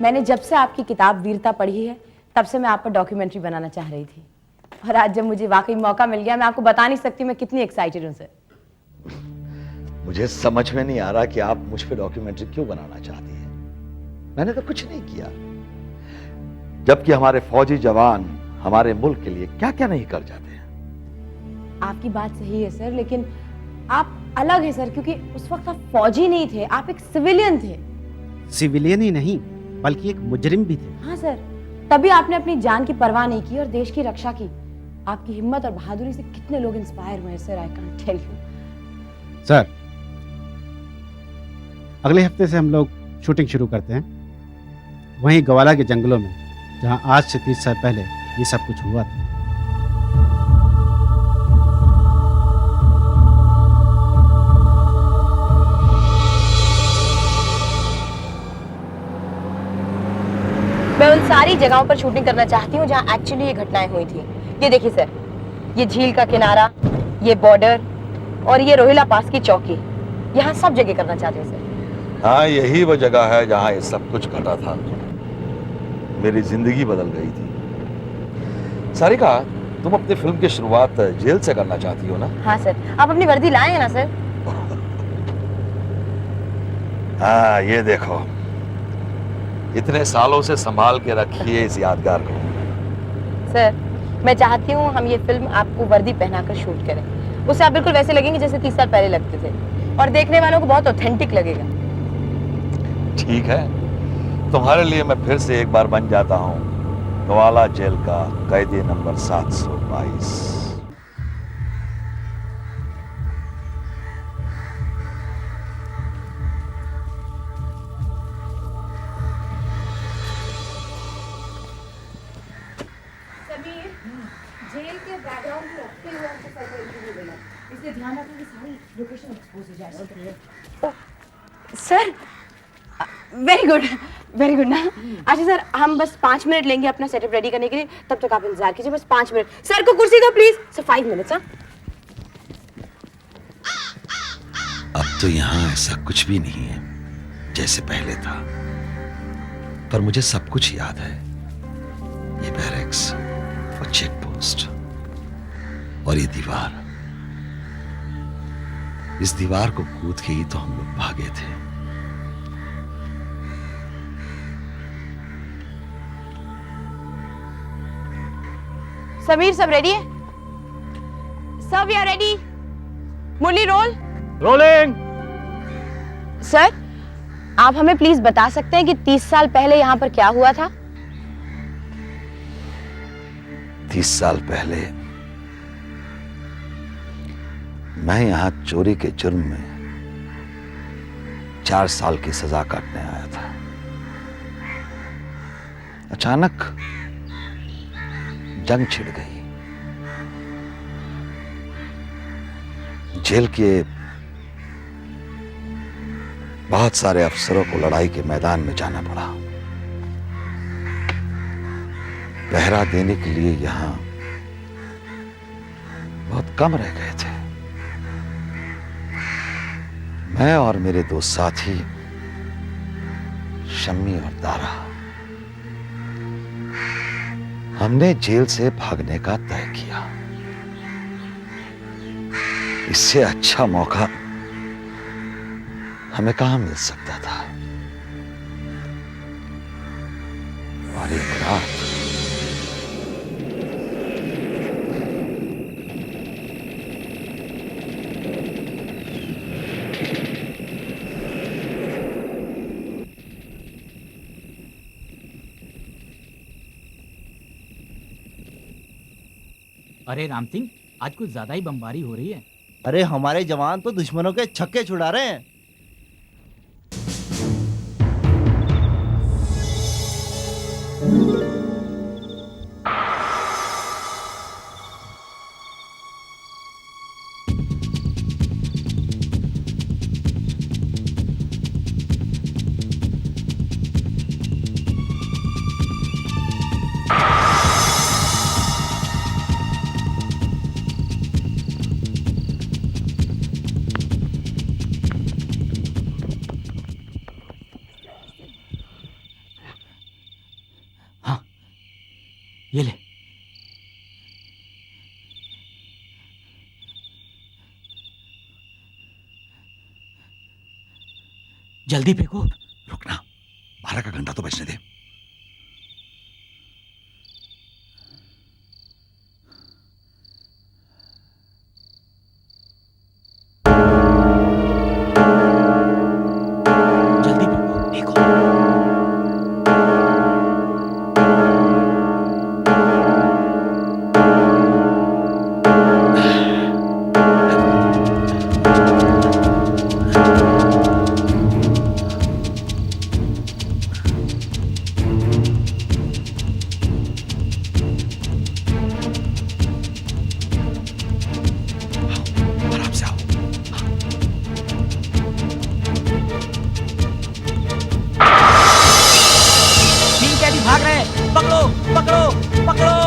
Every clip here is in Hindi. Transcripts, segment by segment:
मैंने जब से आपकी किताब वीरता पढ़ी है तब से मैं आप पर डॉक्यूमेंट्री बनाना चाह रही थी, और आज जब मुझे वाकई मौका मिल गया, मैं आपको बता नहीं सकती मैं कितनी एक्साइटेड हूं सर। मुझे समझ में नहीं आ रहा कि आप मुझ पे डॉक्यूमेंट्री क्यों बनाना चाहती हैं। मैंने तो कुछ नहीं किया, जबकि हमारे फौजी जवान हमारे मुल्क के लिए क्या क्या नहीं कर जाते हैं। आपकी बात सही है सर, लेकिन आप अलग हैं सर, क्योंकि उस वक्त आप फौजी नहीं थे, आप एक सिविलियन थे। सिविलियन ही नहीं बल्कि एक मुजरिम भी थे। हाँ सर, तभी आपने अपनी जान की परवाह नहीं की और देश की रक्षा की। आपकी हिम्मत और बहादुरी से कितने लोग इंस्पायर हुए sir, I can't tell you. Sir, अगले हफ्ते से हम लोग शूटिंग शुरू करते हैं, वहीं गवाला के जंगलों में, जहां आज से 30 साल पहले ये सब कुछ हुआ था। मैं उन सारी जगहों पर शूटिंग करना चाहती हूँ जहाँ एक्चुअली ये घटनाएं हुई थी। ये देखिए सर, ये झील का किनारा, ये बॉर्डर और ये रोहिला पास की चौकी, यहाँ सब जगह करना चाहते हैं सर। हाँ, यही वो जगह है जहां ये सब कुछ घटा था। मेरी जिंदगी बदल गई थी। सारिका, तुम अपनी फिल्म की शुरुआत जेल से करना चाहती हो ना? हाँ सर, आप अपनी वर्दी लाए हैं ना सर? हाँ, ये देखो, इतने सालों से संभाल के रखी है इस यादगार को। सर, मैं चाहती हूँ हम ये फिल्म आपको वर्दी पहनाकर शूट करें, उससे आप बिल्कुल वैसे लगेंगे जैसे 30 साल पहले लगते थे, और देखने वालों को बहुत ऑथेंटिक लगेगा। ठीक है, तुम्हारे लिए मैं फिर से एक बार बन जाता हूँ गवाला जेल का कैदी नंबर 722। जेल के बैकग्राउंड को रखते हुए आपको सर को इंटरव्यू देना, इसलिए ध्यान रखना कि सारी लोकेशन एक्सपोज हो जाए। सर, वेरी गुड ना। अच्छा सर, हम बस 5 मिनट लेंगे अपना सेटअप रेडी करने के लिए, तब तक आप इंतजार कीजिए, बस 5 मिनट। सर को कुर्सी दो प्लीज। Sir 5 minutes. हाँ, अब तो यहाँ ऐसा कुछ भी नहीं है जैसे पहले था, पर मुझे सब कुछ याद है। ये बैरक्स और चेक पोस्ट और ये दीवार, इस दीवार को कूद के ही तो हम लोग भागे थे। समीर, सब रेडी है? सब we are ready. Murali, roll. Rolling. Sir, आप हमें प्लीज बता सकते हैं कि 30 साल पहले यहाँ पर क्या हुआ था? 30 साल पहले मैं यहां चोरी के जुर्म में 4 साल की सजा काटने आया था। अचानक जंग छिड़ गई। जेल के बहुत सारे अफसरों को लड़ाई के मैदान में जाना पड़ा। पहरा देने के लिए यहां बहुत कम रह गए थे। मैं और मेरे 2 साथी शम्मी और दारा, हमने जेल से भागने का तय किया। इससे अच्छा मौका हमें कहां मिल सकता था। और एक रात अरे राम सिंह, आज कुछ ज्यादा ही बमबारी हो रही है। अरे हमारे जवान तो दुश्मनों के छक्के छुड़ा रहे हैं। ये ले। जल्दी फेंको। रुकना, 12 का घंटा तो बजने दे। जल्दी फेंको। देखो, आराम से आओ। तीन कैदी भाग रहे हैं। पकड़ो पकड़ो पकड़ो।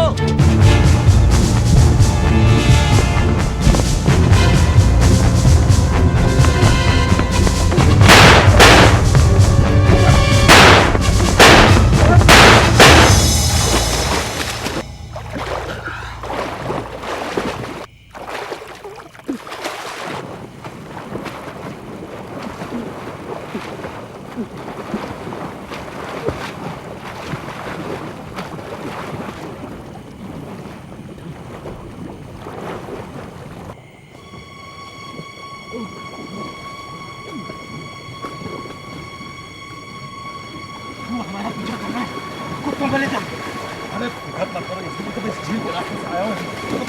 अरे फिक्र मत करो, इसलिए तो मैं इस झील के रास्ते से आया हूँ।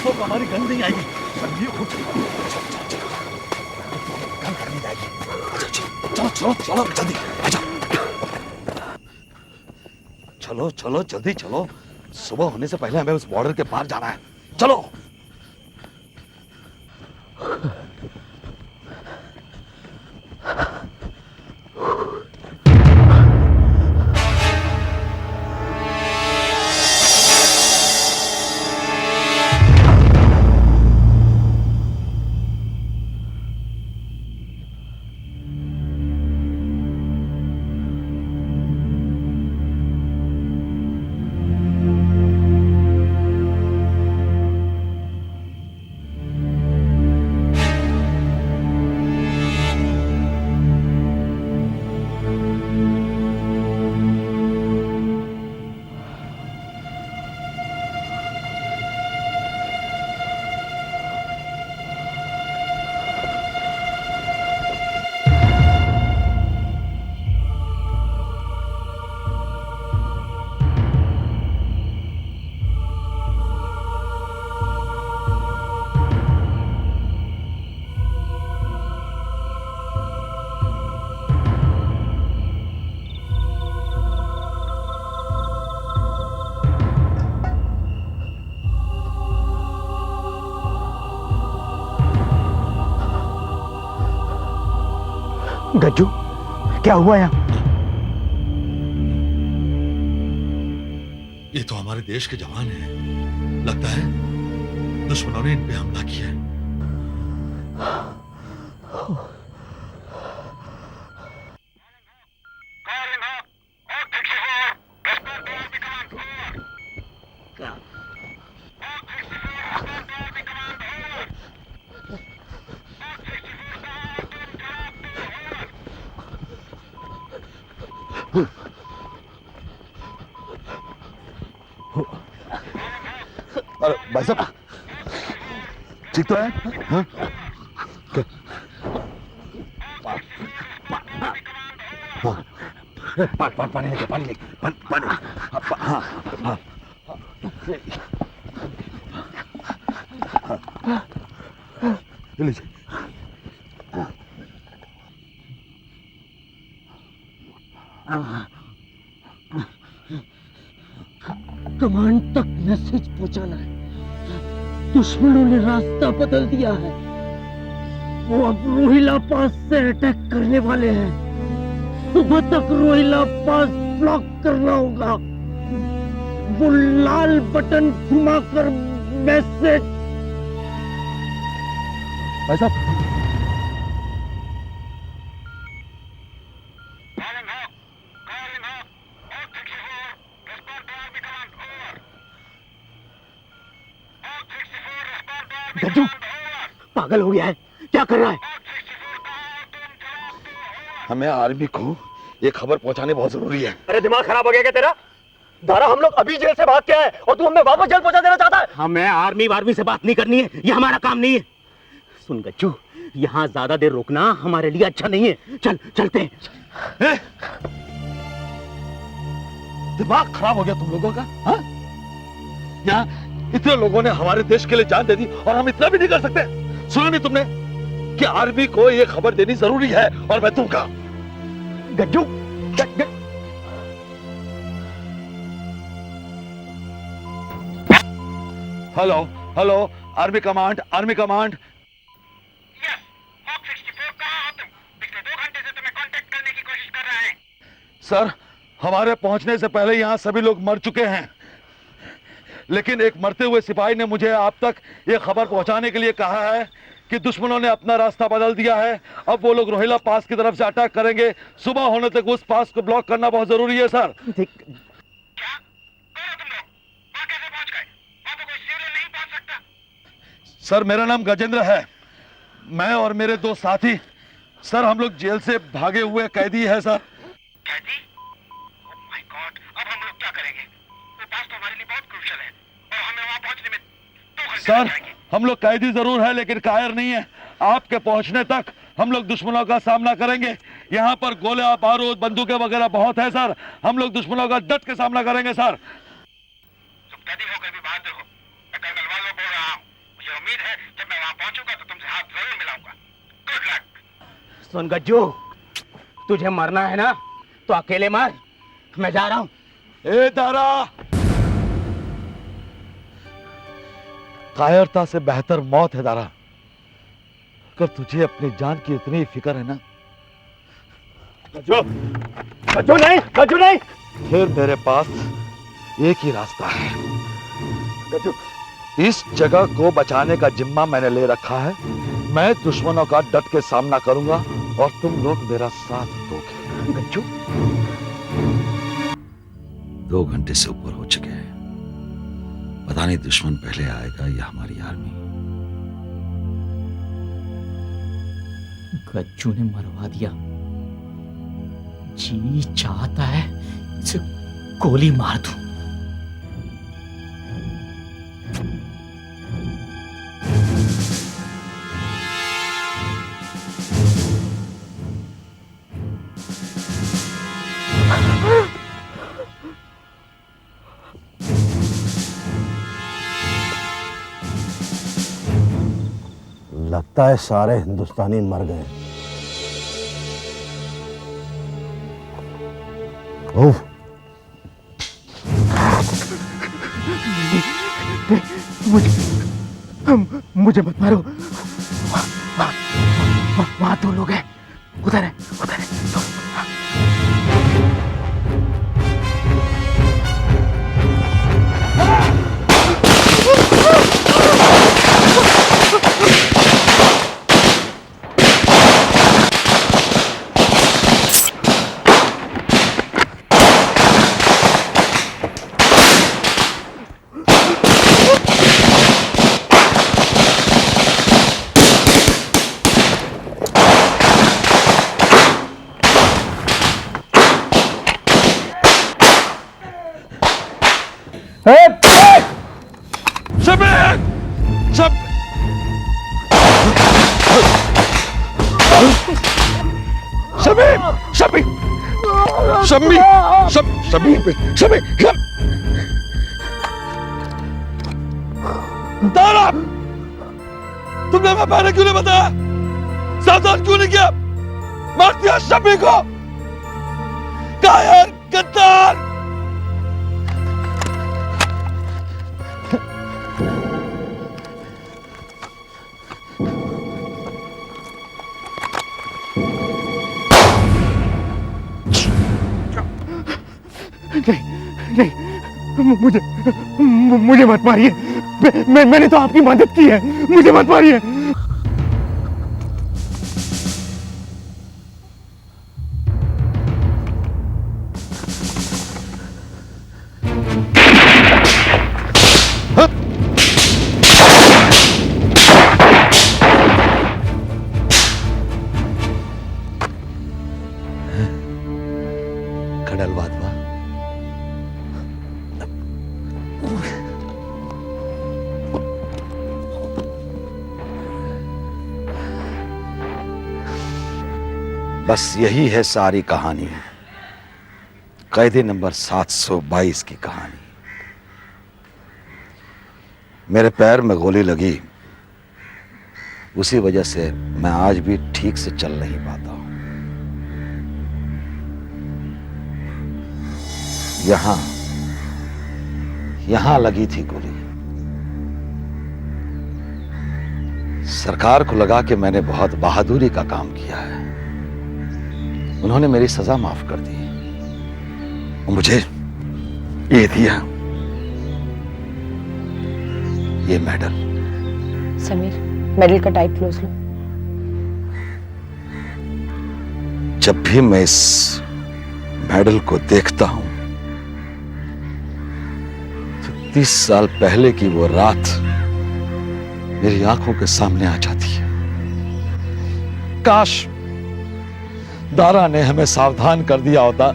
तो हमारी गंद नहीं आएगी। संजीव, उठ। गंद करनी जाएगी। चलो चलो चलो जल्दी आजा। चलो चलो जल्दी चलो, सुबह होने से पहले हमें उस बॉर्डर के पार जाना है। चलो। गज्जू, क्या हुआ यहाँ? ये तो हमारे देश के जवान हैं। लगता है दुश्मनों ने इन पे हमला किया है। अरे भाई साहब, ठीक तो है? हाँ? हाँ, पानी लेके, पानी लेके, पानी, हाँ, हाँ, ये लीजिए। कमांड तक मैसेज पहुंचाना है। दुश्मनों ने रास्ता बदल दिया है। वो अब रोहिला पास से अटैक करने वाले हैं। सुबह तक रोहिला पास ब्लॉक करना होगा। वो लाल बटन घुमाकर मैसेज। भाई साहब, गज्जू पागल हो गया है, क्या कर रहा है? हमें आर्मी को ये खबर पहुंचानी बहुत जरूरी है। अरे दिमाग खराब हो गया क्या तेरा? दारा, हम लोग अभी जेल से भाग के आए और तू हमें वापस जेल पहुंचा देना चाहता है? हमें आर्मी वार्मी से बात नहीं करनी है, ये हमारा काम नहीं है। सुन गज्जू, यहाँ ज्यादा देर रुकना हमारे लिए अच्छा नहीं है। चल चलते हैं। दिमाग खराब हो गया तुम लोगों का? हाँ? यहाँ इतने लोगों ने हमारे देश के लिए जान दे दी और हम इतना भी नहीं कर सकते? सुना नहीं तुमने कि आर्मी को ये खबर देनी जरूरी है और मैं दूंगा। Gajju hello hello, army command, army command. Sir, हमारे पहुंचने से पहले यहां सभी लोग मर चुके हैं, लेकिन एक मरते हुए सिपाही ने मुझे आप तक ये खबर पहुंचाने के लिए कहा है कि दुश्मनों ने अपना रास्ता बदल दिया है। अब वो लोग रोहिला पास की तरफ से अटैक करेंगे। सुबह होने तक उस पास को ब्लॉक करना बहुत जरूरी है सर। सर, मेरा नाम गजेंद्र है। मैं और मेरे दो साथी, सर हम लोग जेल से भागे हुए कैदी है सर। कैदी? ओह माय गॉड, अब हम लोग क्या करेंगे? वो पास तो हमारे लिए बहुत क्रूशियल है और हमें वहां पहुंचने में 2 घंटे सर, लग जाएंगे। हम लोग कैदी जरूर है लेकिन कायर नहीं है। आपके पहुंचने तक हम लोग दुश्मनों का सामना करेंगे। यहाँ पर गोले, बारूद, बंदूकें वगैरह बहुत है सर। हम लोग दुश्मनों का डट के सामना करेंगे सर। तुम कैदी होकर भी बहादुर हो। मैं कर्नल वालों बोल रहा हूँ। मुझे उम्मीद है जब मैं वहां पहुंचूंगा तो तुमसे हाथ जरूर मिलाऊंगा। Good luck. सुन गज्जू, तुझे मरना है ना तो अकेले मर, मैं जा रहा हूं। ए दारा, कायरता से बेहतर मौत है दारा। अगर तुझे अपनी जान की इतनी फिक्र है ना, गज्जू, गज्जू नहीं, गज्जू नहीं। फिर मेरे पास एक ही रास्ता है। गज्जू, इस जगह को बचाने का जिम्मा मैंने ले रखा है। मैं दुश्मनों का डट के सामना करूंगा और तुम लोग मेरा साथ दोगे। गज्जू, 2 घंटे से ऊपर हो चुके हैं। पता नहीं दुश्मन पहले आएगा या हमारी आर्मी। गज्जू ने मरवा दिया। जी चाहता है इसे गोली मार दूं। लगता है सारे हिंदुस्तानी मर गए। उफ, मुझे मत मारो। वहां 2 लोग हैं। उधर है, उधर है। दारा, तुमने मैं पहले क्यों नहीं बताया? सावधान क्यों नहीं किया? मार दिया शमी को। कायर, गद्दार। नहीं, मुझे मत मारिए। मैंने तो आपकी मदद की है, मुझे मत मारिए। बस यही है सारी कहानी, कैदी नंबर 722 की कहानी। मेरे पैर में गोली लगी, उसी वजह से मैं आज भी ठीक से चल नहीं पाता हूं। यहां लगी थी गोली। सरकार को लगा कि मैंने बहुत बहादुरी का काम किया है, उन्होंने मेरी सजा माफ कर दी और मुझे ये दिया, ये मेडल। समीर, मेडल का टाइट क्लोज लो। जब भी मैं इस मेडल को देखता हूं तो 30 साल पहले की वो रात मेरी आंखों के सामने आ जाती है। काश दारा ने हमें सावधान कर दिया होता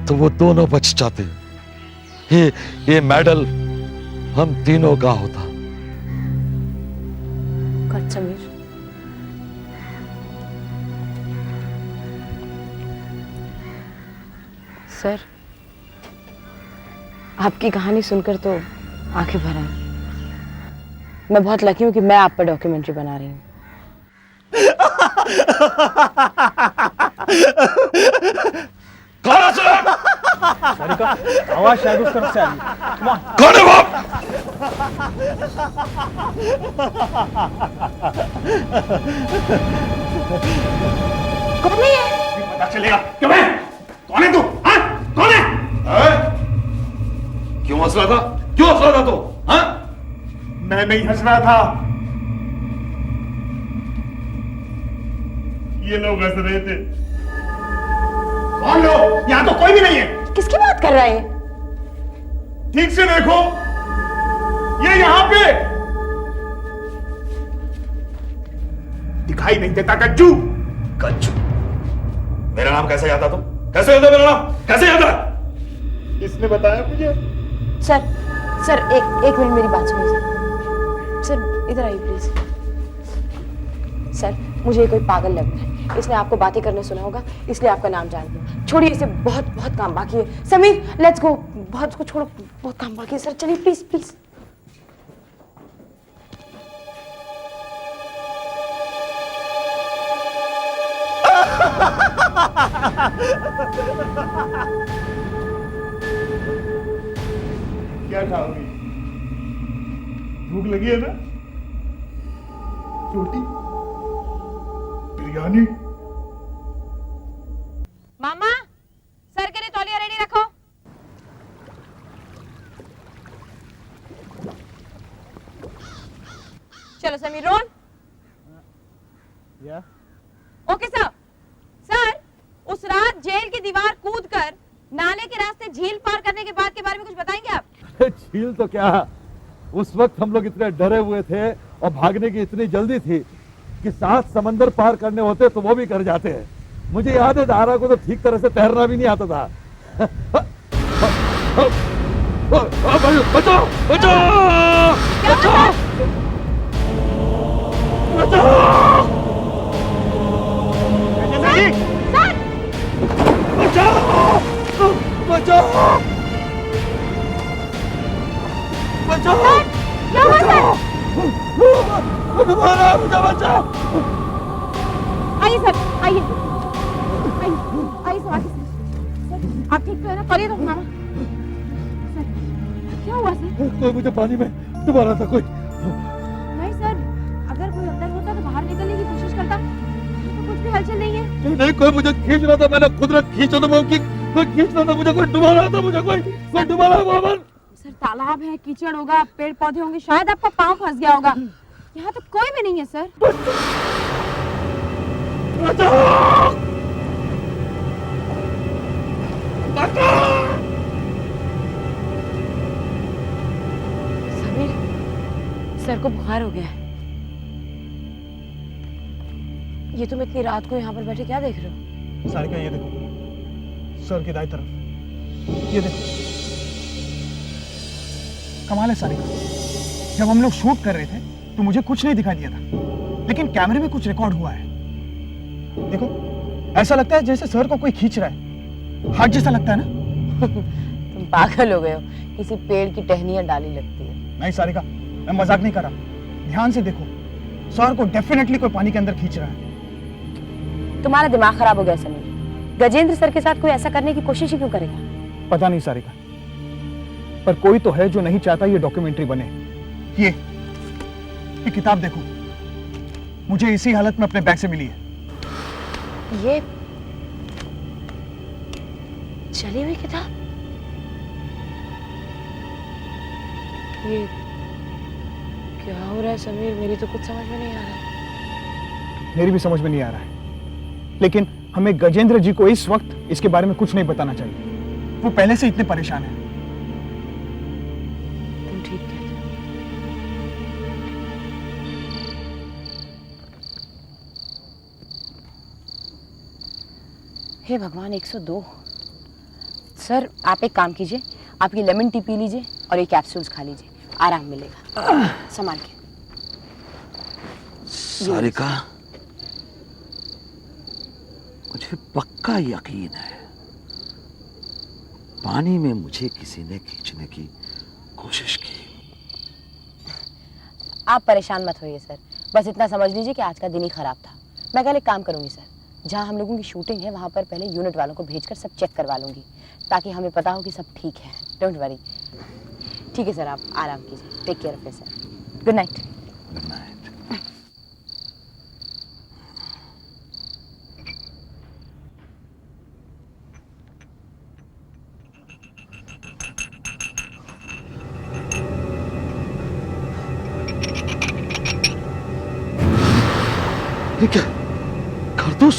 तो वो दोनों बच जाते। ये मेडल हम तीनों का होता। गॉड समीर, सर आपकी कहानी सुनकर तो आंखें भर आई। मैं बहुत लकी हूं कि मैं आप पर डॉक्यूमेंट्री बना रही हूं। कौन है? आवाज शायद उस तरफ से आ रही है। कौन है वो? कौन नहीं है? पता चलेगा। क्यों है? कौन है तू? हाँ? कौन है? क्यों हंस रहा था? क्यों हंस रहा था तू? हाँ? मैं नहीं हंस रहा था, ये लोग हंस रहे थे। कौन लोग? यहाँ तो कोई भी नहीं है। किसकी बात कर रहा है? ठीक से देखो, ये यहाँ पे दिखाई नहीं देता। कज्जू। कज्जू? मेरा नाम कैसे याद था तुम? कैसे याद है मेरा नाम? कैसे याद है? किसने बताया मुझे? सर एक मिनट मेरी बात सुनिए सर, इधर आइए प्लीज। सर मुझे कोई पागल लग रहा है, इसने आपको बातें करने सुना होगा, इसलिए आपका नाम जान लिया। छोड़िए इसे, बहुत काम बाकी है। Sameer let's go. बहुत को छोड़ो, बहुत काम बाकी है। सर चलिए प्लीज प्लीज। क्या खाओगी? भूख लगी है ना? रोटी, बिरयानी। मामा, सर के लिए तौलिया रेडी रखो। चलो Sameer, roll. Okay sir. Sir उस रात जेल की दीवार कूदकर नाले के रास्ते झील पार करने के बाद के बारे में कुछ बताएंगे आप? झील तो क्या, उस वक्त हम लोग इतने डरे हुए थे और भागने की इतनी जल्दी थी कि 7 समंदर पार करने होते तो वो भी कर जाते हैं। मुझे याद है दारा को तो ठीक तरह से तैरना भी नहीं आता था। बचाओ बचाओ बचाओ बचाओ। बचाओ बचाओ क्या हुआ सर? मुझे बचाओ। आइए सर, आइए सर, आइए सर। आप ठीक तो है ना? तौलिया दो मामा। सर क्या हुआ सर? कोई मुझे पानी में डुबा रहा था। कोई नहीं सर, अगर कोई अंदर होता तो बाहर निकलने की कोशिश करता, तो कुछ भी हलचल नहीं है। नहीं, कोई मुझे खींच रहा था। मैंने कुदरत खींचा तो वो कोई खींच रहा था मुझे, कोई डुबा रहा था मुझे, कोई डुबा रहा है। सर तालाब है, कीचड़ होगा, पेड़ पौधे होंगे, शायद आपका पाँव फंस गया होगा। यहाँ तो कोई भी नहीं है सर। समीर, सर को बुखार हो गया है। ये तुम इतनी रात को यहाँ पर बैठे क्या देख रहे हो? सारिका ये देखो, सर की दाई तरफ ये देखो। कमाल है सारिका, जब हम लोग शूट कर रहे थे तो मुझे कुछ नहीं दिखाई दिया था, लेकिन कैमरे में कुछ रिकॉर्ड हुआ है। देखो, ऐसा लगता है जैसे सर को कोई खींच रहा है। हाथ जैसा लगता है ना? तुम पागल हो गए हो, किसी पेड़ की टहनियां डाली लगती है। नहीं सारिका, मैं मजाक नहीं कर रहा। ध्यान से देखो, सर को डेफिनेटली कोई पानी के अंदर खींच रहा है। तुम्हारा दिमाग खराब हो गया समीर। गजेंद्र सर के साथ कोई ऐसा करने की कोशिश ही क्यों करेगा? पता नहीं सारिका, पर कोई तो है जो नहीं चाहता ये डॉक्यूमेंट्री बने। ये किताब देखो, मुझे इसी हालत में अपने बैग से मिली है। ये चली हुई किताब? ये क्या हो रहा है समीर? मेरी तो कुछ समझ में नहीं आ रहा है। मेरी भी समझ में नहीं आ रहा है, लेकिन हमें गजेंद्र जी को इस वक्त इसके बारे में कुछ नहीं बताना चाहिए। वो पहले से इतने परेशान हैं। तुम ठीक कहते हो। हे भगवान, 102। सर आप एक काम कीजिए, आप ये लेमन टी पी लीजिए और ये कैप्सूल्स खा लीजिए, आराम मिलेगा। संभाल के। सारिका, मुझे पक्का यकीन है पानी में मुझे किसी ने खींचने की कोशिश की। आप परेशान मत होइए सर, बस इतना समझ लीजिए कि आज का दिन ही खराब था। मैं कल एक काम करूंगी सर, जहां हम लोगों की शूटिंग है वहां पर पहले यूनिट वालों को भेजकर सब चेक करवा लूंगी, ताकि हमें पता हो कि सब ठीक है। Don't worry. ठीक है सर, आप आराम कीजिए। Take care of yourself. Good night. Good night. ये क्या कारतूस?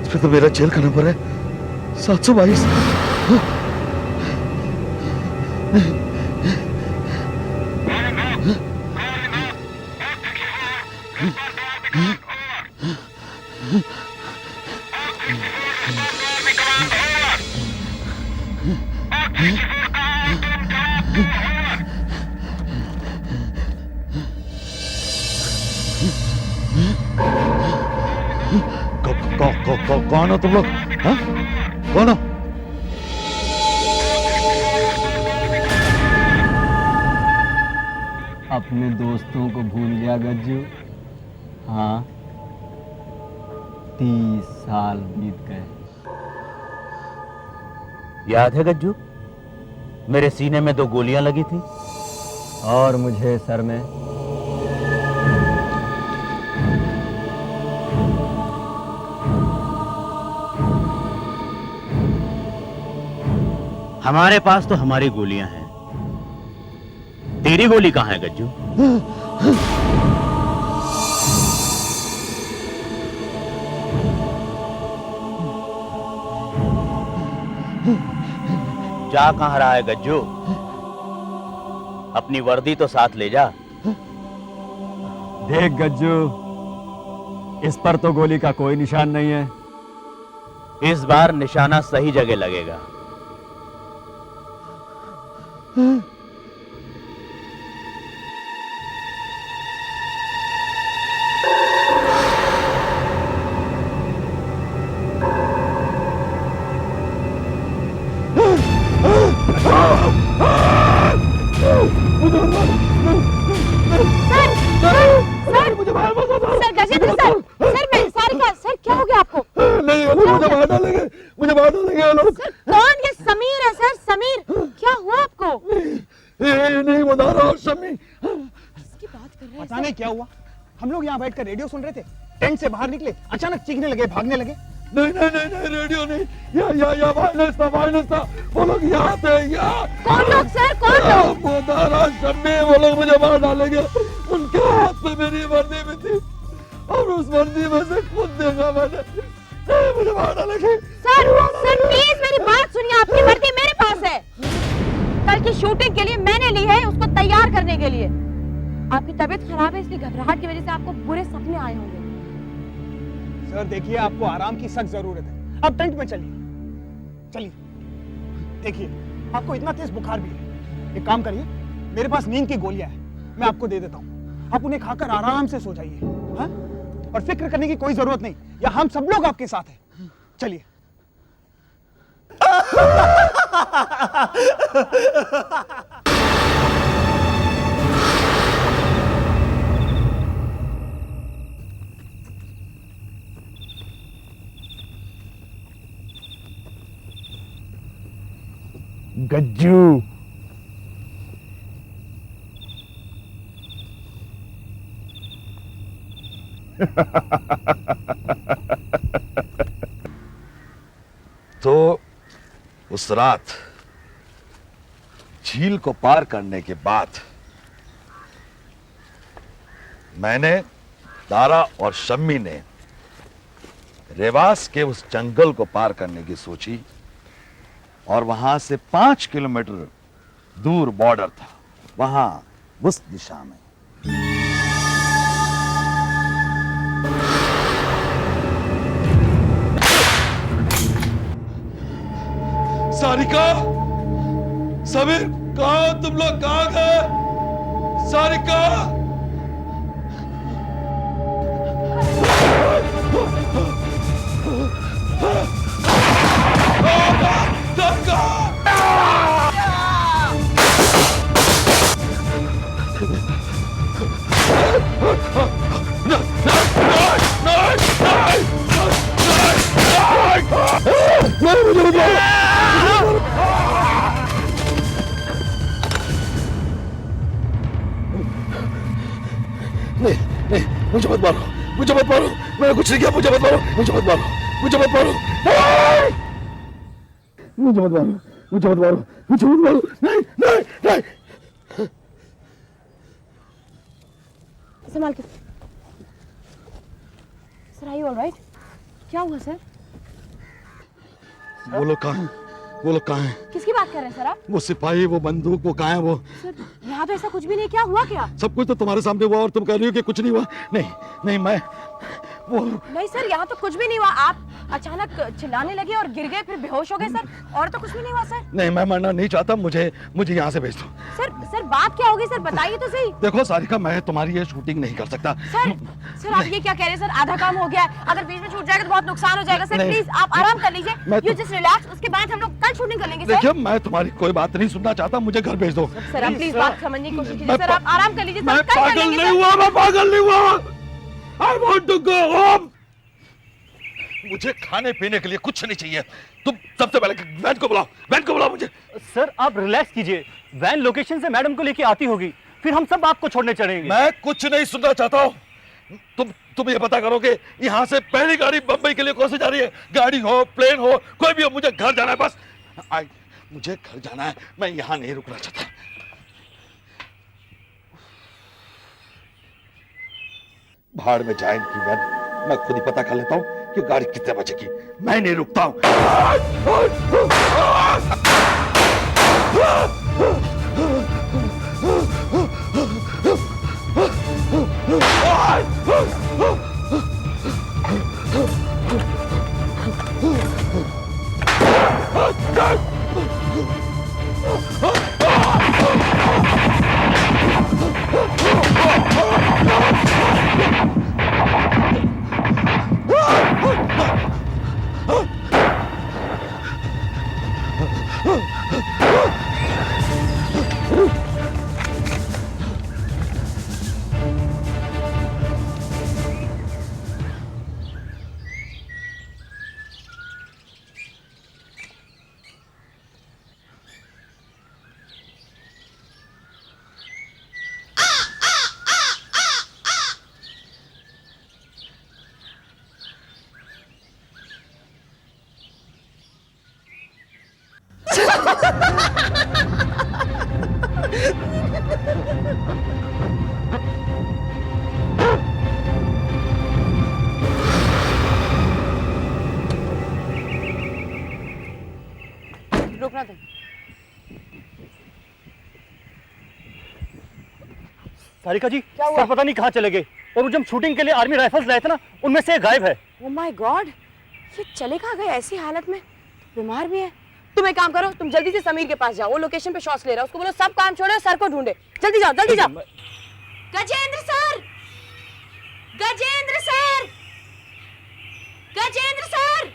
इस पे तो मेरा जेल का नंबर है 722। कौन हो तुम लोग? हाँ? कौन हो? अपने दोस्तों को भूल गया गज्जू? हाँ, 30 साल बीत गए। याद है गज्जू, मेरे सीने में 2 गोलियां लगी थी और मुझे सर में। हमारे पास तो हमारी गोलियां हैं, तेरी गोली कहां है गज्जू? जा कहां रहा है गज्जू? अपनी वर्दी तो साथ ले जा। देख गज्जू, इस पर तो गोली का कोई निशान नहीं है। इस बार निशाना सही जगह लगेगा। सर गजेंद्र सर, मैं सारिका, सर क्या हो गया आपको? नहीं, मुझे मार डालेंगे, मुझे मार डालेंगे ये लोग। सर कौन? ये समीर है सर, समीर। क्या हुआ आपको? नहीं बता रहा हूँ शम्मी। किसकी बात कर रहे हैं? पता नहीं क्या हुआ, हम लोग यहाँ बैठकर रेडियो सुन रहे थे, टेंट से बाहर निकले, अचानक चीखने लगे, भागने लगे। नहीं नहीं नहीं नहीं, रेडियो नहीं, या वायलेंस था। वो लोग यहाँ थे, यहाँ। कौन लोग सर, कौन लोग? बता रहा शम्मी, वो लोग मुझे मार डालेंगे। उनके हाथ में मेरी वर्दी भी थी और उस वर्दी में से खुद देखा मैंने। नहीं, मुझे मार डालेंगे। सर प्लीज मेरी बात सुनिए, आपकी वर्दी मेरे पास है। कल की शूटिंग के लिए मैंने ली है, उसको तैयार करने के लिए। आपकी तबीयत खराब है, इसलिए घबराहट की वजह से आपको बुरे सपने आए होंगे। सर देखिए, आपको आराम की सख्त जरूरत है। अब टेंट में चलिए, चलिए। देखिए, आपको इतना तेज बुखार भी है, एक काम करिए, मेरे पास नींद की गोलियां हैं, मैं आपको दे देता हूँ। आप उन्हें खाकर आराम से सो जाइए, हाँ? और फिक्र करने की कोई जरूरत नहीं, या हम सब लोग आपके साथ हैं। चलिए। गज्जू, तो उस रात झील को पार करने के बाद मैंने, दारा और शम्मी ने रेवास के उस जंगल को पार करने की सोची और वहां से 5 किलोमीटर दूर बॉर्डर था, वहां उस दिशा में। सारिका, समीर, कहाँ हो तुम लोग? कहाँ गए? सारिका, नहीं नहीं, मुझे मत मारो, मुझे मत मारो, मैंने कुछ नहीं किया, मुझे मत मारो, मुझे मत मारो, मुझे मत मारो, मुझे मत मारो, मुझे मत मारो, मुझे मत मारो, नहीं नहीं नहीं। संभाल के सर। Are you alright? क्या हुआ सर? वो लोग कहाँ हैं? वो लोग कहाँ हैं? किसकी बात कर रहे हैं सर आप? वो सिपाही, वो बंदूक, वो कहाँ है वो? सर यहाँ तो ऐसा कुछ भी नहीं, क्या हुआ क्या? सब कुछ तो तुम्हारे सामने हुआ और तुम कह रही हो कि कुछ नहीं हुआ। नहीं नहीं, मैं वो नहीं सर, यहाँ तो कुछ भी नहीं हुआ। आप अचानक चिल्लाने लगे और गिर गए, फिर बेहोश हो गए सर, और तो कुछ भी नहीं हुआ सर। नहीं, मैं मरना नहीं चाहता, मुझे यहाँ से भेज दो। सर बात क्या होगी सर, बताइए तो सही। देखो सारिका, मैं तुम्हारी ये शूटिंग नहीं कर सकता। सर आप ये क्या कह रहे हैं सर? आधा काम हो गया है, अगर बीच में छूट जाएगा तो बहुत नुकसान हो जाएगा सर। प्लीज आप आराम कर लीजिए, यू जस्ट रिलैक्स, उसके बाद हम लोग कल शूटिंग कर लेंगे सर। देखिए, मैं तुम्हारी कोई बात नहीं सुनना चाहता, मुझे घर भेज दो। सर आप प्लीज बात समझने की कोशिश कीजिए सर, आप आराम कर लीजिए। मैं पागल नहीं हुआ, मैं पागल नहीं हुआ। I want to go home. मुझे खाने पीने के लिए कुछ नहीं चाहिए। तुम सबसे पहले वैन को बुलाओ, वैन को बुलाओ मुझे। सर आप रिलैक्स कीजिए, वैन लोकेशन से मैडम को लेके आती होगी, फिर हम सब आपको छोड़ने चलेंगे। मैं कुछ नहीं सुनना चाहता हूँ। तुम ये पता करो कि यहाँ से पहली गाड़ी बंबई के लिए कौन सी जा रही है। गाड़ी हो, प्लेन हो, कोई भी हो, मुझे घर जाना है बस। मुझे घर जाना है, मैं यहाँ नहीं रुकना चाहता। भाड़ में जाए इनकी वैन, मैं खुद ही पता कर लेता हूँ कि गाड़ी कितने बजे की। मैं नहीं रुकता हूँ। रोकना तुम। सारिका जी, क्या हुआ? सर पता नहीं कहाँ चले गए, और वो जब शूटिंग के लिए आर्मी राइफल्स लाए थे ना, उनमें से एक गायब है। ओह माय गॉड, ये चले कहाँ गए ऐसी हालत में? बीमार भी है। तुम एक काम करो, तुम जल्दी से समीर के पास जाओ, वो लोकेशन पे शॉट्स ले रहा है, उसको बोलो सब काम छोड़े और सर को ढूंढे। जल्दी जाओ, जल्दी जाओ। Gajendra sir, Gajendra sir, Gajendra sir,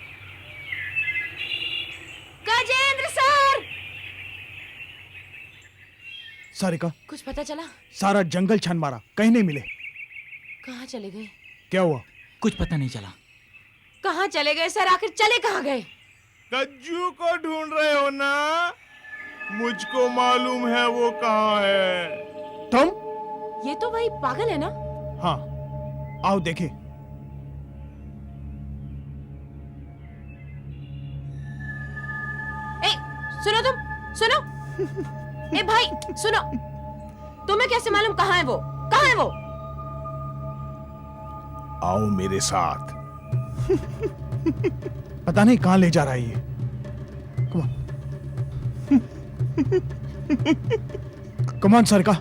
Gajendra sir. Sarika, कुछ पता चला? सारा जंगल छान मारा, कहीं नहीं मिले। कहाँ चले गए? क्या हुआ? कुछ पता नहीं चला। कहाँ चले गए सर? आखिर चले कहाँ गए? गज्जू को ढूंढ रहे हो ना? मुझको मालूम है वो कहाँ है। तुम? ये तो वही पागल है ना? हाँ, आओ देखें। ए, सुनो तुम, सुनो। ए भाई, सुनो। तुम्हें कैसे मालूम कहाँ है वो? कहाँ है वो? आओ मेरे साथ। पता नहीं कहाँ ले जा रहा है ये। Come on Sarika.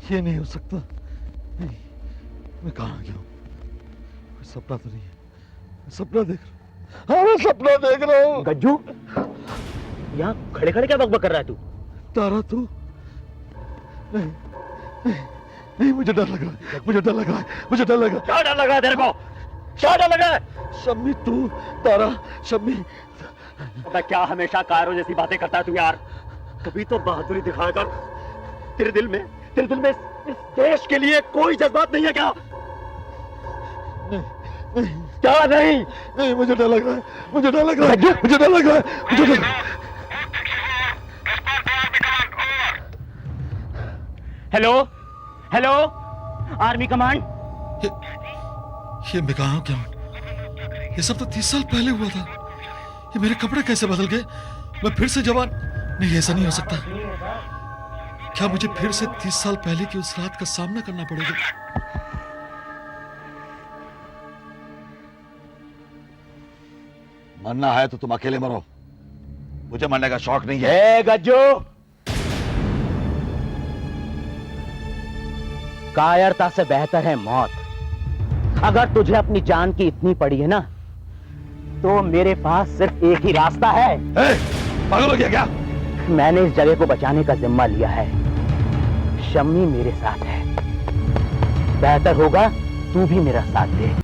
ये नहीं हो सकता। नहीं, मैं कहाँ गया हूँ? कोई सपना तो नहीं है? मैं सपना देख रहा हूँ। हाँ, मैं सपना देख रहा हूँ। गज्जू, यहाँ खड़े खड़े क्या बकबक कर रहा है तू? तारा तू? नहीं, नहीं, नहीं, मुझे डर लग रहा है, मुझे डर लग रहा है, मुझे डर लग रहा है। क्या डर लगा है तेरे को? क्या डर लगा है? शम्मी तू, तारा, शम्मी। अबे क्या हमेशा कायरों जैसी बातें करता है तू यार? कभी तो बहादुरी दिखाया कर। तेरे दिल में इस देश के लिए कोई जज्बात नहीं है क्या? नहीं, नहीं, क्या नहीं? नहीं, मुझे डर लग रहा है, मुझे डर लग रहा है, मुझे डर लग रहा है, मुझे डर। Hello, hello, army command. ये मैं कहाँ क्या हूँ? ये सब तो 30 साल पहले हुआ था। ये मेरे कपड़े कैसे बदल गए? मैं फिर से जवान? नहीं, ऐसा नहीं हो सकता। क्या मुझे फिर से 30 साल पहले की उस रात का सामना करना पड़ेगा? मरना है तो तुम अकेले मरो, मुझे मरने का शौक नहीं है। गज्जू, कायरता से बेहतर है मौत। अगर तुझे अपनी जान की इतनी पड़ी है ना, तो मेरे पास सिर्फ एक ही रास्ता है। पागल हो गया क्या? मैंने इस जगह को बचाने का जिम्मा लिया है। शम्मी मेरे साथ है। बेहतर होगा तू भी मेरा साथ दे।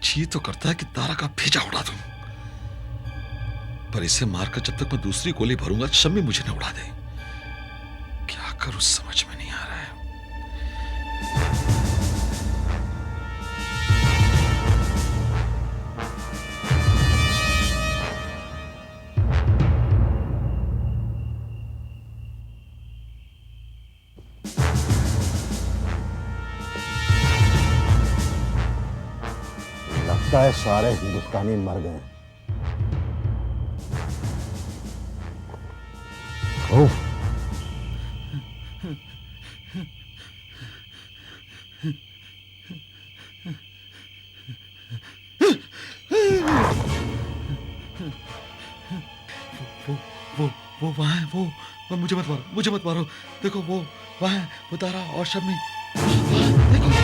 जी तो करता है कि तारा का भेजा उड़ा दूं, पर इसे मारकर जब तक मैं दूसरी गोली भरूंगा शम्मी मुझे न उड़ा दे। क्या करूं समझ में नहीं आ रहा है। लगता है सारे हिंदुस्तानी मर गए। ओह, वो वहां है, वो मुझे मत मारो, मुझे मत मारो। देखो वो वहां है, वो तारा और शम्मी। देखो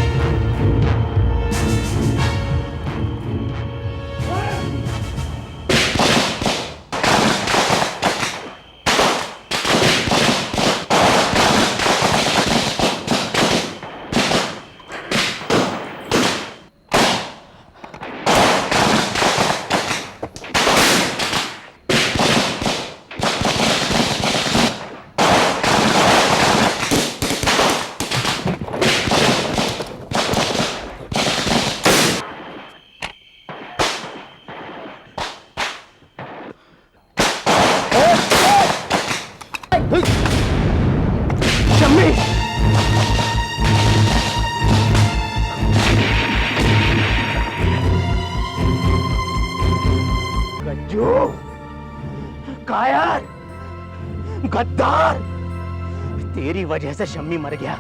कायर, गद्दार, तेरी वजह से शम्मी मर गया।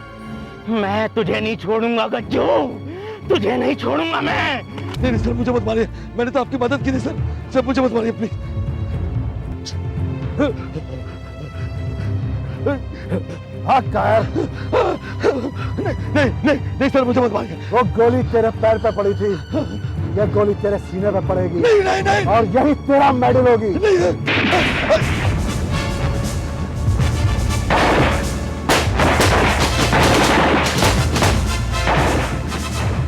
मैं तुझे नहीं छोड़ूंगा गज्जू, तुझे नहीं छोड़ूंगा मैं। नहीं सर, मुझे मत मारिए, मैंने तो आपकी मदद की थी सर। सर मुझे मत मारिए प्लीज। हाँ कायर, नहीं सर, मुझे मत मारिए। वो गोली तेरे पैर पे पड़ी थी, यह गोली तेरे सीने पे पड़ेगी। नहीं और यही तेरा मेडल होगी।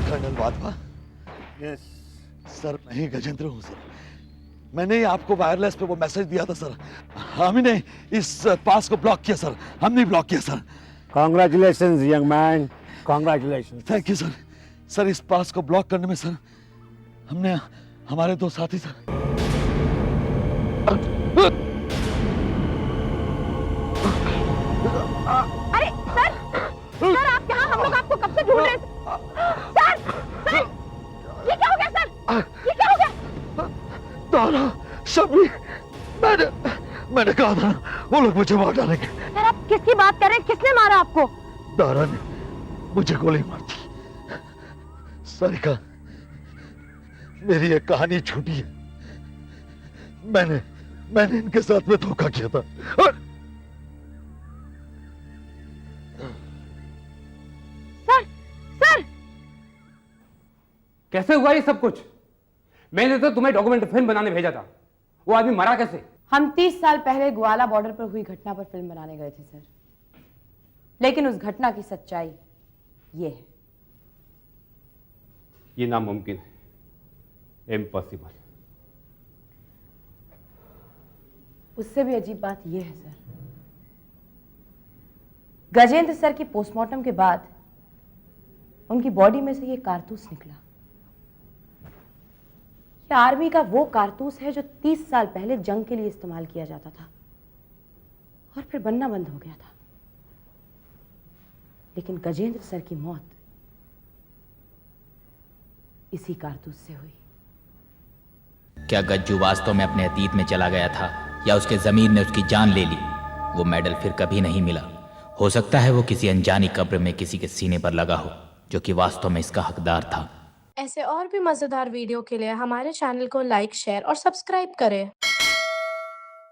कर्नल वाधवा। यस सर, मैं ही गजेंद्र हूँ सर। मैंने ही आपको वायरलेस पे वो मैसेज दिया था सर। हम ही ने इस पास को ब्लॉक किया सर, हमने ब्लॉक किया sir. Congratulations young man, congratulations. Thank you sir. Sir इस पास को ब्लॉक करने में सर हमने हमारे दो साथी सर। अरे सर, सर आप यहाँ, हम लोग आपको कब से ढूंढ रहे थे। सर, सर, ये क्या हो गया सर? ये क्या हो गया? दारा, शम्मी, मैंने कहा था वो लोग मुझे मार डालेंगे। सर आप किसकी बात कर रहे हैं? किसने मारा आपको? दारा ने मुझे गोली मार दी। सारिका, मेरी एक कहानी छूटी है। मैंने इनके साथ में धोखा किया था। और सर कैसे हुआ ये सब कुछ? मैंने तो तुम्हें डॉक्यूमेंट्री फिल्म बनाने भेजा था। वो आदमी मरा कैसे? हम 30 साल पहले ग्वाला बॉर्डर पर हुई घटना पर फिल्म बनाने गए थे सर, लेकिन उस घटना की सच्चाई ये है। ये नामुमकिन है, इम्पॉसिबल। उससे भी अजीब बात यह है सर, गजेंद्र सर की पोस्टमार्टम के बाद उनकी बॉडी में से ये कारतूस निकला। ये आर्मी का वो कारतूस है जो 30 साल पहले जंग के लिए इस्तेमाल किया जाता था और फिर बनना बंद हो गया था। लेकिन गजेंद्र सर की मौत इसी कारतूस से हुई। क्या गज्जू वास्तव में अपने अतीत में चला गया था या उसके जमीर ने उसकी जान ले ली? वो मेडल फिर कभी नहीं मिला। हो सकता है वो किसी अनजानी कब्र में किसी के सीने पर लगा हो जो कि वास्तव में इसका हकदार था। ऐसे और भी मजेदार वीडियो के लिए हमारे चैनल को लाइक, शेयर और सब्सक्राइब करें।